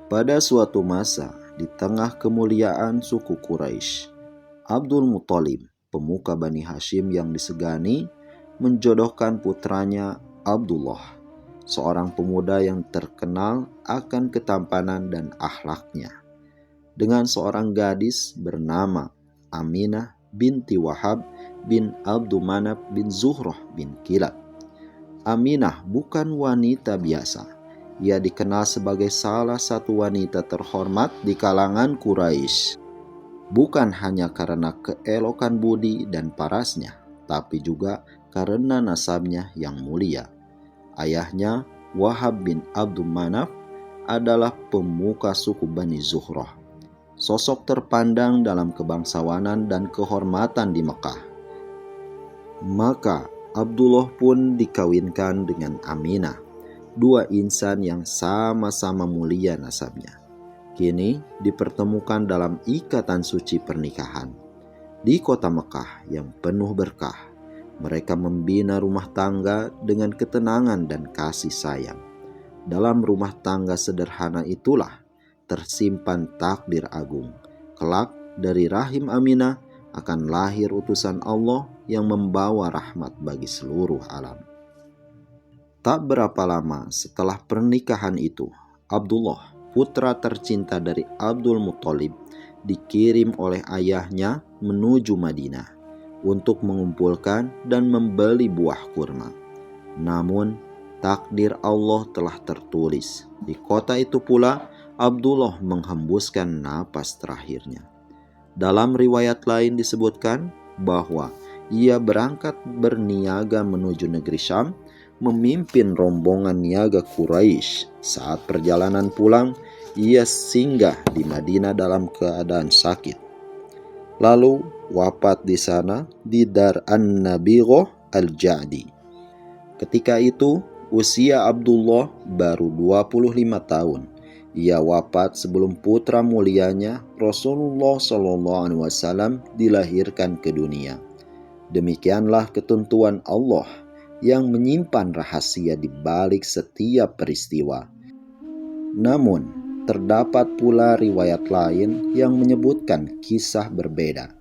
Pada suatu masa, di tengah kemuliaan suku Quraisy, Abdul Muthalib, pemuka Bani Hashim yang disegani, menjodohkan putranya Abdullah, seorang pemuda yang terkenal akan ketampanan dan akhlaknya, dengan seorang gadis bernama Aminah binti Wahab bin Abdul Manaf bin Zuhrah bin Kilab. Aminah bukan wanita biasa. Ia dikenal sebagai salah satu wanita terhormat di kalangan Quraisy, bukan hanya karena keelokan budi dan parasnya, tapi juga karena nasabnya yang mulia. Ayahnya, Wahab bin Abdul Manaf, adalah pemuka suku Bani Zuhrah, sosok terpandang dalam kebangsawanan dan kehormatan di Mekah. Maka Abdullah pun dikawinkan dengan Aminah, dua insan yang sama-sama mulia nasabnya. Kini dipertemukan dalam ikatan suci pernikahan. Di kota Mekah yang penuh berkah, mereka membina rumah tangga dengan ketenangan dan kasih sayang. Dalam rumah tangga sederhana itulah tersimpan takdir agung. Kelak dari rahim Aminah akan lahir utusan Allah yang membawa rahmat bagi seluruh alam. Tak berapa lama setelah pernikahan itu, Abdullah, putra tercinta dari Abdul Muthalib, dikirim oleh ayahnya menuju Madinah untuk mengumpulkan dan membeli buah kurma. Namun, takdir Allah telah tertulis. Di kota itu pula, Abdullah menghembuskan napas terakhirnya. Dalam riwayat lain disebutkan bahwa ia berangkat berniaga menuju negeri Syam, memimpin rombongan niaga Quraisy. Saat perjalanan pulang, ia singgah di Madinah dalam keadaan sakit. Lalu wafat di sana di Dar An-Nabighah Al-Ja'di. Ketika itu usia Abdullah baru 25 tahun. Ia wafat sebelum putra mulianya Rasulullah SAW dilahirkan ke dunia. Demikianlah ketentuan Allah yang menyimpan rahasia di balik setiap peristiwa. Namun, terdapat pula riwayat lain yang menyebutkan kisah berbeda.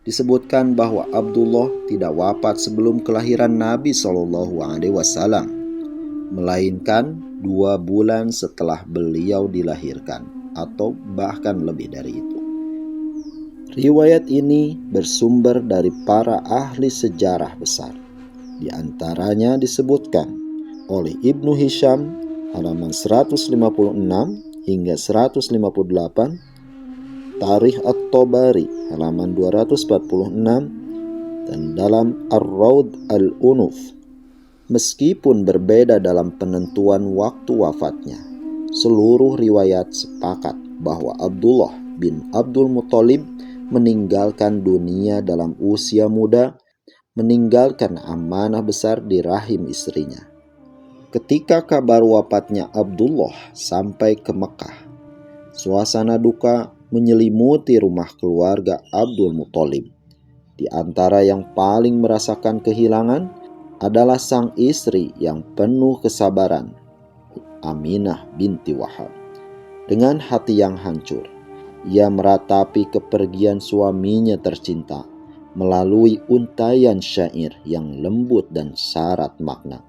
Disebutkan bahwa Abdullah tidak wafat sebelum kelahiran Nabi SAW, melainkan 2 bulan setelah beliau dilahirkan, atau bahkan lebih dari itu. Riwayat ini bersumber dari para ahli sejarah besar. Di antaranya disebutkan oleh Ibnu Hisham halaman 156 hingga 158, Tarikh At-Tabari halaman 246, dan dalam Ar-Raud Al-Unuf. Meskipun berbeda dalam penentuan waktu wafatnya, seluruh riwayat sepakat bahwa Abdullah bin Abdul Muthalib meninggalkan dunia dalam usia muda, meninggalkan amanah besar di rahim istrinya. Ketika kabar wafatnya Abdullah sampai ke Mekah, suasana duka menyelimuti rumah keluarga Abdul Muthalib. Di antara yang paling merasakan kehilangan adalah sang istri yang penuh kesabaran, Aminah binti Wahab. Dengan hati yang hancur, ia meratapi kepergian suaminya tercinta melalui untaian syair yang lembut dan syarat makna.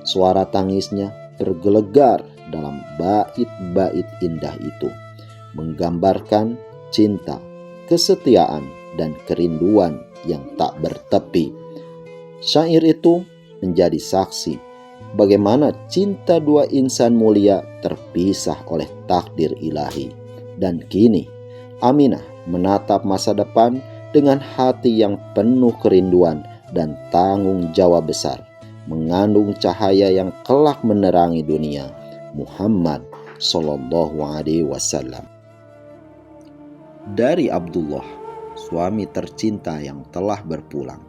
Suara tangisnya bergelegar dalam bait-bait indah itu, menggambarkan cinta, kesetiaan, dan kerinduan yang tak bertepi. Syair itu menjadi saksi bagaimana cinta dua insan mulia terpisah oleh takdir ilahi. Dan kini Aminah menatap masa depan dengan hati yang penuh kerinduan dan tanggung jawab besar, mengandung cahaya yang kelak menerangi dunia, Muhammad Sallallahu Alaihi Wasallam. Dari Abdullah, suami tercinta yang telah berpulang,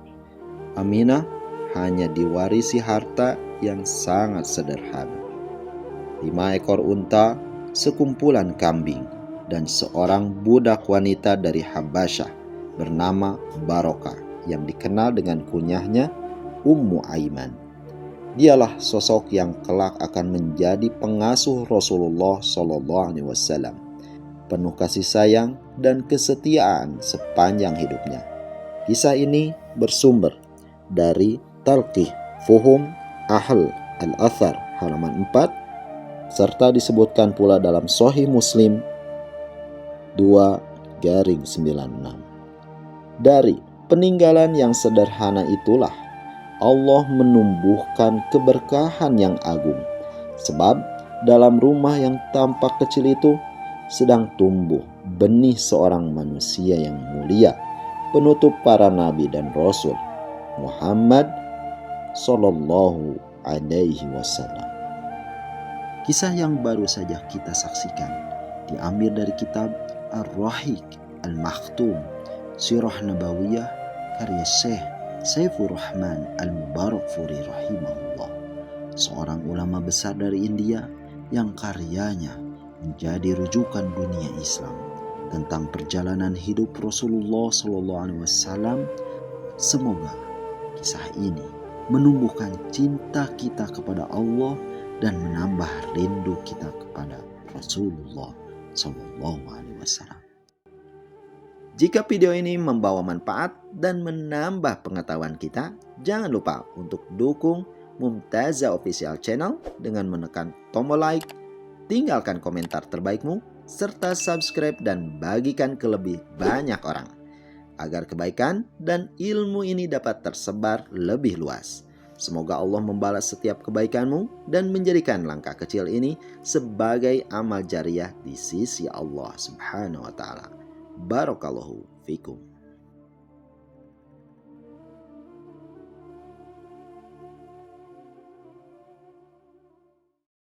Aminah hanya diwarisi harta yang sangat sederhana. 5 ekor unta, sekumpulan kambing, dan seorang budak wanita dari Habasyah bernama Barokah yang dikenal dengan kunyahnya Ummu Aiman. Dialah sosok yang kelak akan menjadi pengasuh Rasulullah SAW, penuh kasih sayang dan kesetiaan sepanjang hidupnya. Kisah ini bersumber dari Talqih Fuhum Ahl Al-Athar halaman 4, serta disebutkan pula dalam Sahih Muslim 2-96. Dari peninggalan yang sederhana itulah Allah menumbuhkan keberkahan yang agung, sebab dalam rumah yang tampak kecil itu sedang tumbuh benih seorang manusia yang mulia, penutup para nabi dan rasul, Muhammad Sallallahu Alaihi Wasallam. Kisah yang baru saja kita saksikan diambil dari kitab Ar-Rahiq Al-Makhtum, Sirah Nabawiyah karya Syekh Saifur Rahman Al-Mubarakfuri rahimahullah, seorang ulama besar dari India yang karyanya menjadi rujukan dunia Islam tentang perjalanan hidup Rasulullah SAW. Semoga kisah ini menumbuhkan cinta kita kepada Allah dan menambah rindu kita kepada Rasulullah SAW. Jika video ini membawa manfaat dan menambah pengetahuan kita, jangan lupa untuk dukung Mumtazah Official Channel dengan menekan tombol like, tinggalkan komentar terbaikmu, serta subscribe dan bagikan ke lebih banyak orang, agar kebaikan dan ilmu ini dapat tersebar lebih luas. Semoga Allah membalas setiap kebaikanmu dan menjadikan langkah kecil ini sebagai amal jariah di sisi Allah Subhanahu wa Ta'ala. Barakallahu fikum.